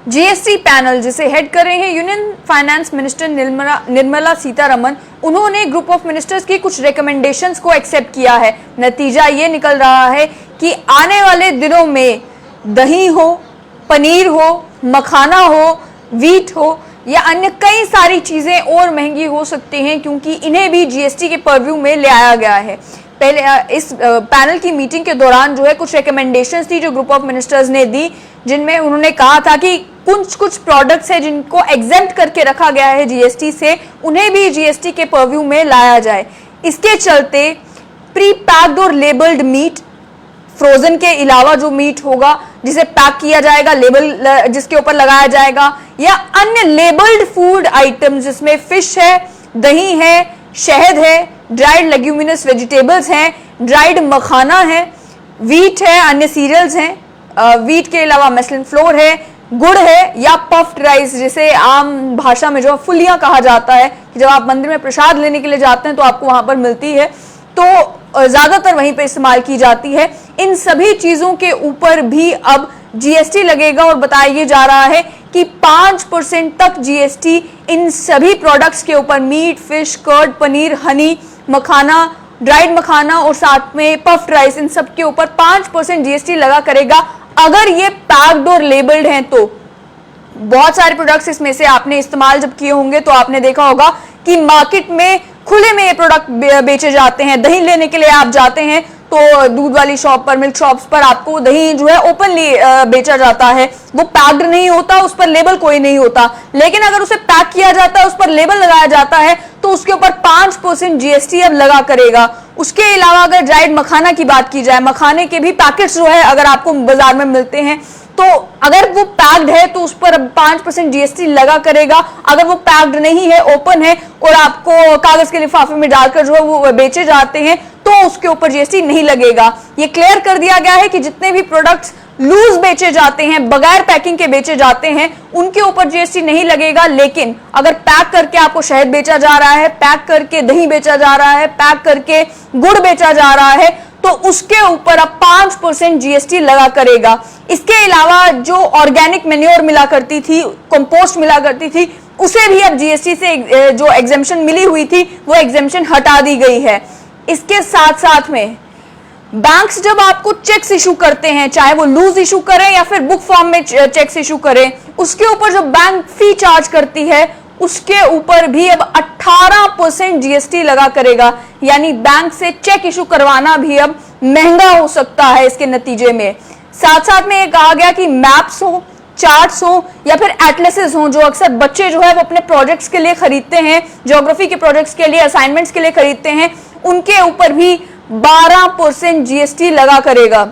GST panel जिसे head कर रहे हैं union finance minister Nirmala Sitharaman, उन्होंने ग्रुप ऑफ मिनिस्टर्स की कुछ रिकमेंडेशंस को एक्सेप्ट किया है। नतीजा ये निकल रहा है कि आने वाले दिनों में दही हो, पनीर हो, मखाना हो, वीट हो या अन्य कई सारी चीजें और महंगी हो सकती हैं, क्योंकि इन्हें भी जीएसटी के पर्व्यू में ले आया गया है। पहले इस पैनल की मीटिंग के दौरान जो है कुछ रिकमेंडेशंस थी जो ग्रुप ऑफ मिनिस्टर्स ने दी, जिनमें उन्होंने कहा था कि कुछ प्रोडक्ट्स है जिनको एग्जेम्प्ट करके रखा गया है जीएसटी से, उन्हें भी जीएसटी के पर्व्यू में लाया जाए। इसके चलते प्री पैक्ड और लेबल्ड मीट, फ्रोजन के अलावा जो मीट होगा जिसे पैक किया जाएगा, लेबल जिसके ऊपर लगाया जाएगा, या अन्य लेबल्ड फूड आइटम्स जिसमें फिश है, दही है, शहद है, ड्राइड लेग्यूमिनस वेजिटेबल्स हैं, ड्राइड मखाना है, वीट है, अन्य सीरियल्स हैं, वीट के अलावा मसलिन फ्लोर है, गुड़ है, या पफ्ड राइस जिसे आम भाषा में जो फुलियां कहा जाता है, कि जब आप मंदिर में प्रसाद लेने के लिए जाते हैं तो आपको वहां पर मिलती है, तो ज्यादातर वहीं पे इस्तेमाल की जाती है। इन सभी चीजों के ऊपर भी अब जीएसटी लगेगा और बताया ये जा रहा है कि 5% तक जीएसटी इन सभी प्रोडक्ट्स के ऊपर, meat, fish, curd, paneer, honey, makhana, dried makhana और साथ में पफ्ड राइस, इन सब के ऊपर 5% जीएसटी लगा करेगा अगर ये पैक्ड और लेबल्ड हैं। तो बहुत सारे प्रोडक्ट्स इसमें से आपने इस्तेमाल जब किए होंगे तो आपने देखा होगा कि मार्केट में खुले में ये प्रोडक्ट बेचे जाते हैं। दही लेने के लिए आप जाते हैं तो दूध वाली शॉप पर, मिल्क शॉप्स पर आपको दही जो है ओपनली बेचा जाता है, वो पैक्ड नहीं होता, उस पर लेबल कोई नहीं होता। लेकिन अगर उसे पैक किया जाता है, उस पर लेबल लगाया जाता है, तो उसके ऊपर 5% जीएसटी अब लगा करेगा। उसके अलावा अगर ड्राइड मखाना की बात की जाए, मखाने के भी पैकेट्स जो है अगर आपको बाजार में मिलते हैं, तो अगर वो पैक्ड है तो उस पर 5% जीएसटी लगा करेगा। अगर वो पैक्ड नहीं है, ओपन है और आपको कागज के लिफाफे में डालकर जो है वो बेचे जाते हैं, तो उसके ऊपर जीएसटी नहीं लगेगा। ये क्लियर कर दिया गया है कि जितने भी प्रोडक्ट्स लूज बेचे जाते हैं, बगैर पैकिंग के बेचे जाते हैं, उनके ऊपर जीएसटी नहीं लगेगा। लेकिन अगर पैक करके आपको शहद बेचा जा रहा है, पैक करके दही बेचा जा रहा है, पैक करके गुड़ बेचा जा रहा है, तो उसके ऊपर अब 5% जीएसटी लगा करेगा। इसके अलावा जो ऑर्गेनिक मैन्योर मिला करती थी, कंपोस्ट मिला करती थी, उसे भी अब जीएसटी से जो एग्जेम्पशन मिली हुई थी वो एग्जेम्पशन हटा दी गई है। इसके साथ साथ में बैंक्स जब आपको चेक्स इशू करते हैं, चाहे वो लूज इशू करें या फिर बुक फॉर्म में चेक्स इशू करें, उसके ऊपर जो बैंक फी चार्ज करती है उसके ऊपर भी अब 18% जीएसटी लगा करेगा। यानी बैंक से चेक इशू करवाना भी अब महंगा हो सकता है इसके नतीजे में। साथ साथ में ये कहा गया कि मैप्स हो, चार्ट्स हो या फिर एटलसेस हो, जो अक्सर बच्चे जो है वो अपने प्रोजेक्ट्स के लिए खरीदते हैं, ज्योग्राफी के प्रोजेक्ट्स के लिए, असाइनमेंट्स के लिए खरीदते हैं, उनके ऊपर भी 12% जीएसटी लगा करेगा।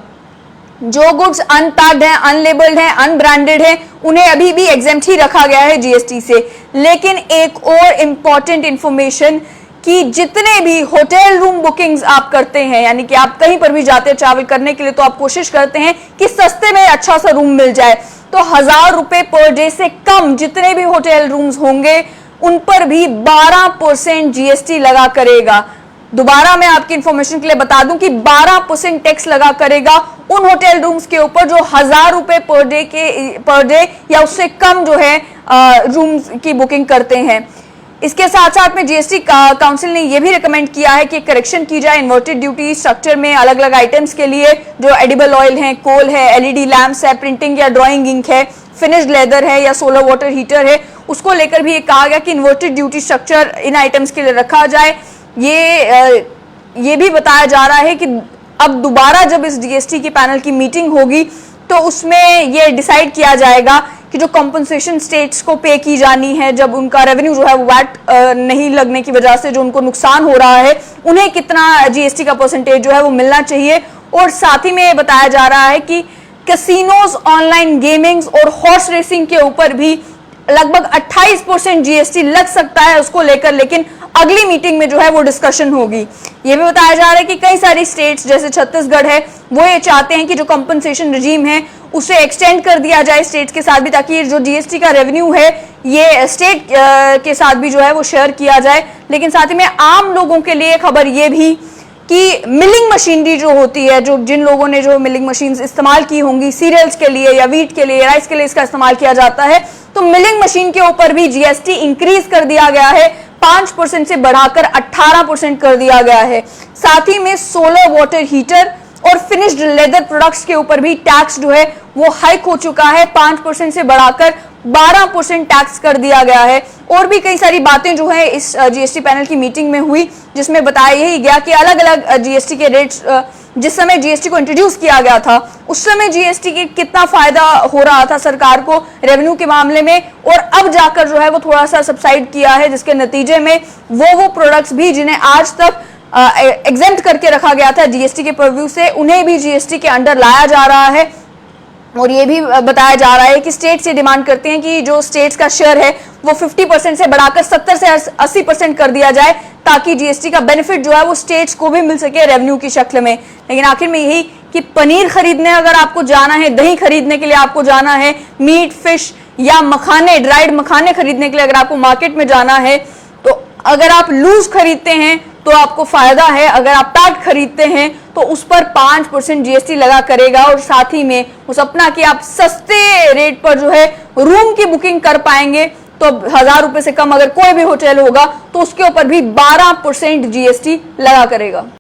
जो गुड्स अनपैक्ड हैं, अनलेबल्ड हैं, अनब्रांडेड हैं, उन्हें अभी भी एग्जेम्प्ट ही रखा गया है जीएसटी से। लेकिन एक और इंपॉर्टेंट इंफॉर्मेशन कि जितने भी होटल रूम बुकिंग्स आप करते हैं, यानी कि आप कहीं पर भी जाते हैं ट्रैवल करने के लिए, तो आप कोशिश करते हैं कि सस्ते में अच्छा सा रूम मिल जाए, तो 1000 रुपए पर डे से कम जितने भी होटल रूम्स होंगे उन पर भी 12% जीएसटी लगा करेगा। दोबारा मैं आपकी इंफॉर्मेशन के लिए बता दूं कि 12% टैक्स लगा करेगा उन होटल रूम्स के ऊपर जो 1000 रुपए पर डे या उससे कम जो है रूम्स की बुकिंग करते हैं। इसके साथ साथ में जीएसटी काउंसिल ने यह भी रिकमेंड किया है कि करेक्शन की जाए इन्वर्टेड ड्यूटी स्ट्रक्चर में अलग अलग आइटम्स के लिए, जो एडिबल ऑयल है, कोल है, एलईडी लैंप्स है, प्रिंटिंग या ड्राइंग इंक है, फिनिश्ड लेदर है या सोलर वाटर हीटर है, उसको लेकर भी कहा गया कि inverted duty structure in items के लिए रखा जाए। ये भी बताया जा रहा है कि अब दोबारा जब इस जीएसटी की पैनल की मीटिंग होगी तो उसमें ये डिसाइड किया जाएगा कि जो कॉम्पनसेशन स्टेट्स को पे की जानी है, जब उनका रेवेन्यू जो है वो वैट नहीं लगने की वजह से जो उनको नुकसान हो रहा है, उन्हें कितना जीएसटी का परसेंटेज जो है वो मिलना चाहिए। और साथ ही में ये बताया जा रहा है कि कैसीनोज, ऑनलाइन गेमिंग्स और हॉर्स रेसिंग के ऊपर भी लगभग 28% जीएसटी लग सकता है उसको लेकर, लेकिन अगली मीटिंग में जो है वो डिस्कशन होगी। ये भी बताया जा रहा है कि कई सारी स्टेट्स जैसे छत्तीसगढ़ है वो ये चाहते हैं कि जो कंपनसेशन रिजीम है उसे एक्सटेंड कर दिया जाए स्टेट्स के साथ भी, ताकि जो जीएसटी का रेवेन्यू है ये स्टेट के साथ भी जो है वो शेयर किया जाए। लेकिन साथ ही में आम लोगों के लिए खबर ये भी कि मिलिंग मशीनरी जो होती है, जो जिन लोगों ने जो मिलिंग मशीन्स इस्तेमाल की होंगी सीरियल्स के लिए या वीट के लिए, राइस के लिए इसका इस्तेमाल किया जाता है, तो मिलिंग मशीन के ऊपर भी जीएसटी इंक्रीज कर दिया गया है, 5% से बढ़ाकर 18% कर दिया गया है। साथ ही में सोलर वाटर हीटर और फिनिश्ड लेदर प्रोडक्ट्स के ऊपर भी टैक्स जो है वो हाइक हो चुका है, 5% से बढ़ाकर 12% टैक्स कर दिया गया है। और भी कई सारी बातें जो है इस जीएसटी पैनल की मीटिंग में हुई, जिसमें बताया यही गया कि अलग अलग जीएसटी के रेट्स, जिस समय जीएसटी को इंट्रोड्यूस किया गया था उस समय जीएसटी के कितना फायदा हो रहा था सरकार को रेवेन्यू के मामले में, और अब जाकर जो है वो थोड़ा सा सबसाइड किया है, जिसके नतीजे में वो प्रोडक्ट्स भी जिन्हें आज तक एग्जेम्प्ट करके रखा गया था जीएसटी के परव्यू से, उन्हें भी जीएसटी के अंडर लाया जा रहा है। और ये भी बताया जा रहा है कि स्टेट्स ये डिमांड करते हैं कि जो स्टेट्स का शेयर है वो 50% से बढ़ाकर 70 से 80% कर दिया जाए, ताकि जीएसटी का बेनिफिट जो है वो स्टेट्स को भी मिल सके रेवेन्यू की शक्ल में। लेकिन आखिर में यही कि पनीर खरीदने अगर आपको जाना है, दही खरीदने के लिए आपको जाना है, मीट, फिश या मखाने, ड्राइड मखाने खरीदने के लिए अगर आपको मार्केट में जाना है, तो अगर आप लूज खरीदते हैं तो आपको फायदा है, अगर आप पैक खरीदते हैं तो उस पर 5% जीएसटी लगा करेगा। और साथ ही में वो सपना कि आप सस्ते रेट पर जो है रूम की बुकिंग कर पाएंगे, तो 1000 रुपए से कम अगर कोई भी होटल होगा तो उसके ऊपर भी 12% जीएसटी लगा करेगा।